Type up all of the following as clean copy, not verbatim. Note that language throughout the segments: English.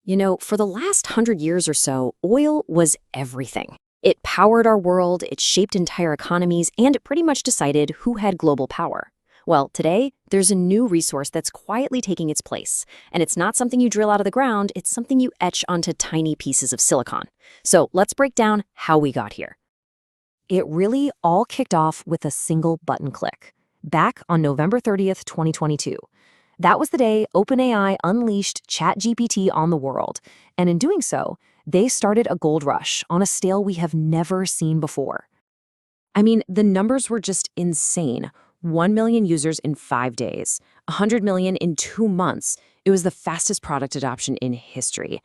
For the last 100 years or so, oil was everything. It powered our world, it shaped entire economies, and it pretty much decided who had global power. Well, today, there's a new resource that's quietly taking its place. And it's not something you drill out of the ground, it's something you etch onto tiny pieces of silicon. So let's break down how we got here. It really all kicked off with a single button click, back on November 30th, 2022. That was the day OpenAI unleashed ChatGPT on the world, and in doing so, they started a gold rush on a scale we have never seen before. I mean, the numbers were just insane. 1 million users in 5 days, 100 million in 2 months. It was the fastest product adoption in history.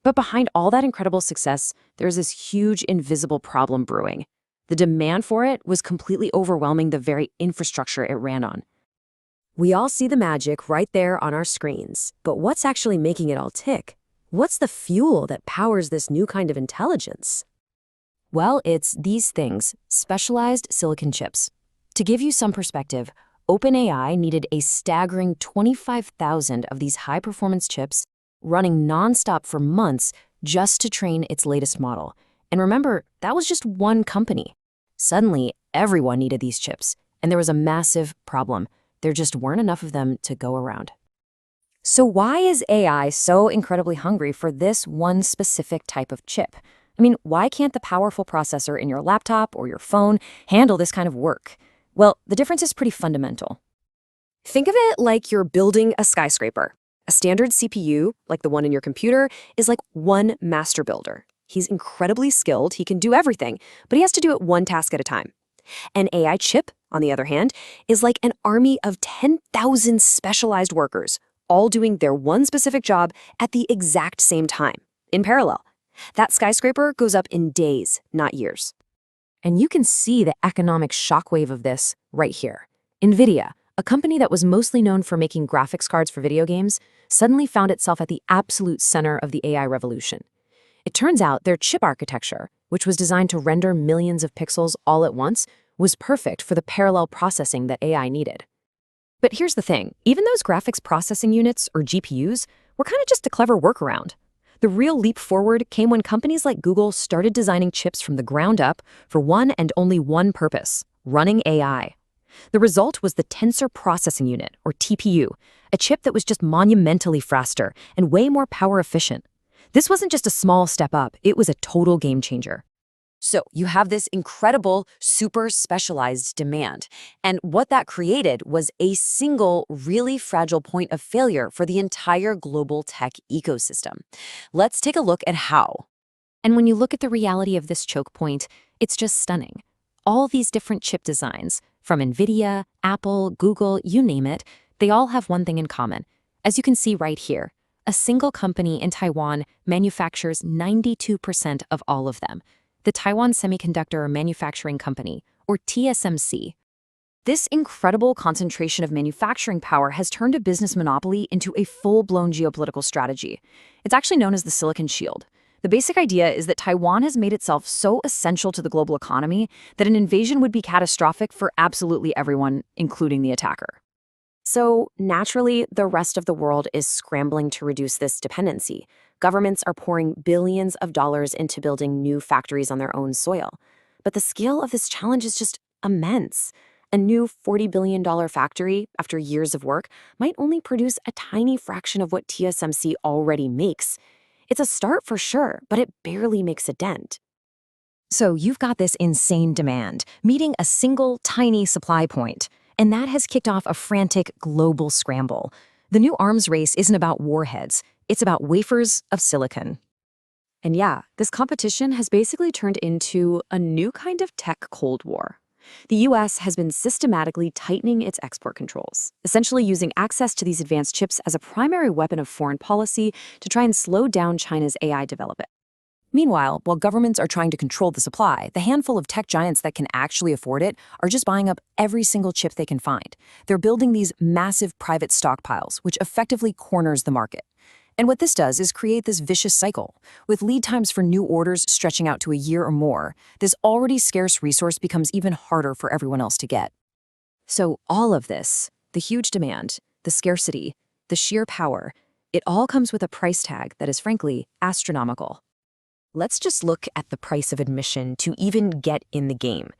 But behind all that incredible success, there's this huge invisible problem brewing. The demand for it was completely overwhelming the very infrastructure it ran on. We all see the magic right there on our screens, but what's actually making it all tick? What's the fuel that powers this new kind of intelligence? Well, it's these things, specialized silicon chips. To give you some perspective, OpenAI needed a staggering 25,000 of these high-performance chips running nonstop for months just to train its latest model. And remember, that was just one company. Suddenly, everyone needed these chips, and there was a massive problem. There just weren't enough of them to go around. So why is AI so incredibly hungry for this one specific type of chip? I mean, why can't the powerful processor in your laptop or your phone handle this kind of work? Well, the difference is pretty fundamental. Think of it like you're building a skyscraper. A standard CPU, like the one in your computer, is like one master builder. He's incredibly skilled, he can do everything, but he has to do it one task at a time. An AI chip, on the other hand, is like an army of 10,000 specialized workers, all doing their one specific job at the exact same time, in parallel. That skyscraper goes up in days, not years. And you can see the economic shockwave of this right here. NVIDIA, a company that was mostly known for making graphics cards for video games, suddenly found itself at the absolute center of the AI revolution. It turns out their chip architecture, which was designed to render millions of pixels all at once, was perfect for the parallel processing that AI needed. But here's the thing, even those graphics processing units, or GPUs, were kind of just a clever workaround. The real leap forward came when companies like Google started designing chips from the ground up for one and only one purpose, running AI. The result was the Tensor Processing Unit, or TPU, a chip that was just monumentally faster and way more power efficient. This wasn't just a small step up, it was a total game changer. So you have this incredible, super specialized demand. And what that created was a single, really fragile point of failure for the entire global tech ecosystem. Let's take a look at how. And when you look at the reality of this choke point, it's just stunning. All these different chip designs, from NVIDIA, Apple, Google, you name it, they all have one thing in common. As you can see right here, a single company in Taiwan manufactures 92% of all of them. The Taiwan Semiconductor Manufacturing Company, or TSMC. This incredible concentration of manufacturing power has turned a business monopoly into a full-blown geopolitical strategy. It's actually known as the Silicon Shield. The basic idea is that Taiwan has made itself so essential to the global economy that an invasion would be catastrophic for absolutely everyone, including the attacker. So, naturally, the rest of the world is scrambling to reduce this dependency. Governments are pouring billions of dollars into building new factories on their own soil. But the scale of this challenge is just immense. A new $40 billion factory, after years of work, might only produce a tiny fraction of what TSMC already makes. It's a start for sure, but it barely makes a dent. So you've got this insane demand, meeting a single tiny supply point. And that has kicked off a frantic global scramble. The new arms race isn't about warheads, it's about wafers of silicon. And yeah, this competition has basically turned into a new kind of tech Cold War. The US has been systematically tightening its export controls, essentially using access to these advanced chips as a primary weapon of foreign policy to try and slow down China's AI development. Meanwhile, while governments are trying to control the supply, the handful of tech giants that can actually afford it are just buying up every single chip they can find. They're building these massive private stockpiles, which effectively corners the market. And what this does is create this vicious cycle. With lead times for new orders stretching out to a year or more, this already scarce resource becomes even harder for everyone else to get. So all of this, the huge demand, the scarcity, the sheer power, It all comes with a price tag that is frankly astronomical. Let's just look at the price of admission to even get in the game.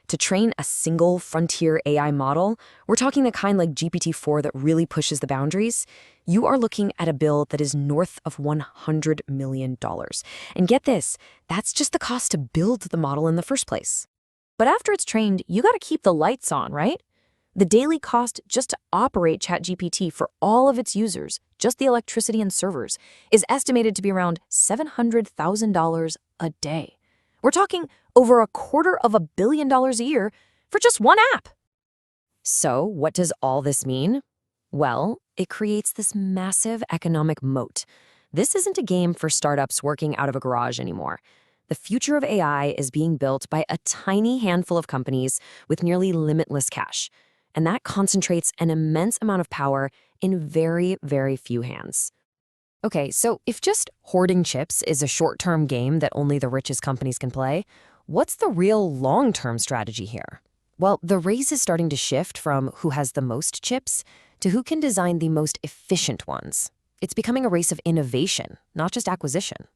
To train a single frontier AI model, we're talking the kind like GPT-4 that really pushes the boundaries, you are looking at a bill that is north of $100 million. And get this, that's just the cost to build the model in the first place. But after it's trained, you gotta keep the lights on, right? The daily cost just to operate ChatGPT for all of its users, just the electricity and servers, is estimated to be around $700,000 a day. We're talking over $250 million a year for just one app. So, what does all this mean? Well, it creates this massive economic moat. This isn't a game for startups working out of a garage anymore. The future of AI is being built by a tiny handful of companies with nearly limitless cash. And that concentrates an immense amount of power in very, very few hands. Okay, so if just hoarding chips is a short-term game that only the richest companies can play, what's the real long-term strategy here? Well, the race is starting to shift from who has the most chips to who can design the most efficient ones. It's becoming a race of innovation, not just acquisition.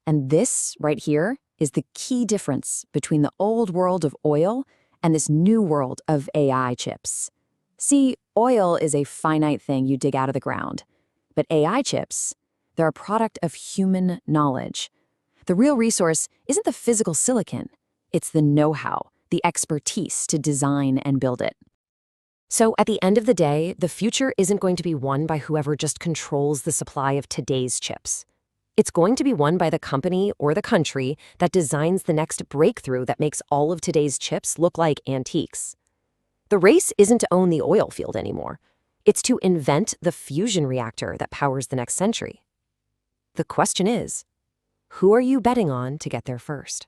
And this, right here, is the key difference between the old world of oil and this new world of AI chips. See, oil is a finite thing you dig out of the ground. But AI chips, they're a product of human knowledge. The real resource isn't the physical silicon, it's the know-how, the expertise to design and build it. So at the end of the day, the future isn't going to be won by whoever just controls the supply of today's chips. It's going to be won by the company or the country that designs the next breakthrough that makes all of today's chips look like antiques. The race isn't to own the oil field anymore. It's to invent the fusion reactor that powers the next century. The question is, who are you betting on to get there first?